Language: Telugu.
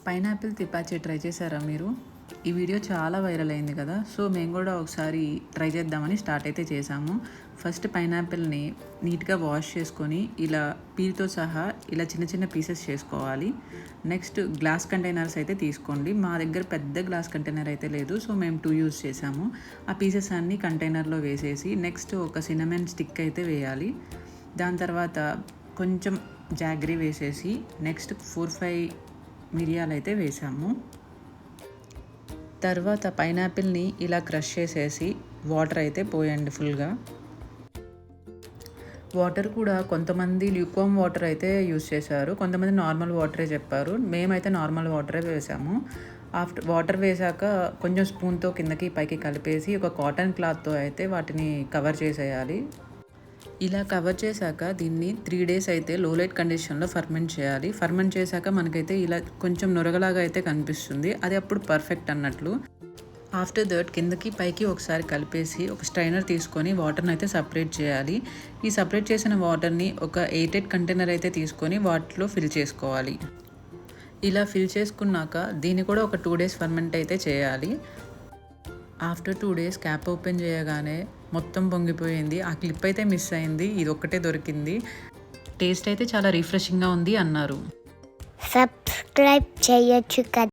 పైనాపిల్ తిపాచే ట్రై చేశారా మీరు? ఈ వీడియో చాలా వైరల్ అయింది కదా. సో మేము కూడా ఒకసారి ట్రై చేద్దామని స్టార్ట్ అయితే చేసాము. ఫస్ట్ పైనాపిల్ని నీట్గా వాష్ చేసుకొని ఇలా పీల్తో సహా ఇలా చిన్న చిన్న పీసెస్ చేసుకోవాలి. నెక్స్ట్ గ్లాస్ కంటైనర్స్ అయితే తీసుకోండి. మా దగ్గర పెద్ద గ్లాస్ కంటైనర్ అయితే లేదు, సో మేము 2 యూజ్ చేసాము. ఆ పీసెస్ అన్నీ కంటైనర్లో వేసేసి నెక్స్ట్ ఒక సినమన్ స్టిక్ అయితే వేయాలి. దాని తర్వాత కొంచెం జాగ్రీ వేసేసి నెక్స్ట్ 4-5 మిరియాలు అయితే వేసాము. తర్వాత పైనాపిల్ని ఇలా క్రష్ చేసేసి వాటర్ అయితే పోయండి ఫుల్గా. వాటర్ కూడా కొంతమంది ల్యూక్వామ్ వాటర్ అయితే యూస్ చేశారు, కొంతమంది నార్మల్ వాటరే చెప్పారు. మేమైతే నార్మల్ వాటరే వేసాము. ఆఫ్టర్ వాటర్ వేసాక కొంచెం స్పూన్తో కిందకి పైకి కలిపేసి ఒక కాటన్ క్లాత్తో అయితే వాటిని కవర్ చేసేయాలి. ఇలా కవర్ చేశాక దీన్ని 3 days అయితే లో లైట్ కండిషన్లో ఫర్మెంట్ చేయాలి. ఫర్మెంట్ చేశాక మనకైతే ఇలా కొంచెం నొరగలాగా అయితే కనిపిస్తుంది, అది అప్పుడు పర్ఫెక్ట్ అన్నట్లు. ఆఫ్టర్ దట్ కిందకి పైకి ఒకసారి కలిపేసి ఒక స్ట్రైనర్ తీసుకొని వాటర్ని అయితే సపరేట్ చేయాలి. ఈ సపరేట్ చేసిన వాటర్ని ఒక ఎయిటెడ్ కంటైనర్ అయితే తీసుకొని వాటిలో ఫిల్ చేసుకోవాలి. ఇలా ఫిల్ చేసుకున్నాక దీన్ని కూడా ఒక 2 days ఫర్మెంట్ అయితే చేయాలి. ఆఫ్టర్ 2 days క్యాప్ ఓపెన్ చేయగానే మొత్తం పొంగిపోయింది. ఆ క్లిప్ అయితే మిస్ అయింది, ఇది ఒక్కటే దొరికింది. టేస్ట్ అయితే చాలా రిఫ్రెషింగ్గా ఉంది అన్నారు. సబ్స్క్రైబ్ చేయొచ్చు కదా.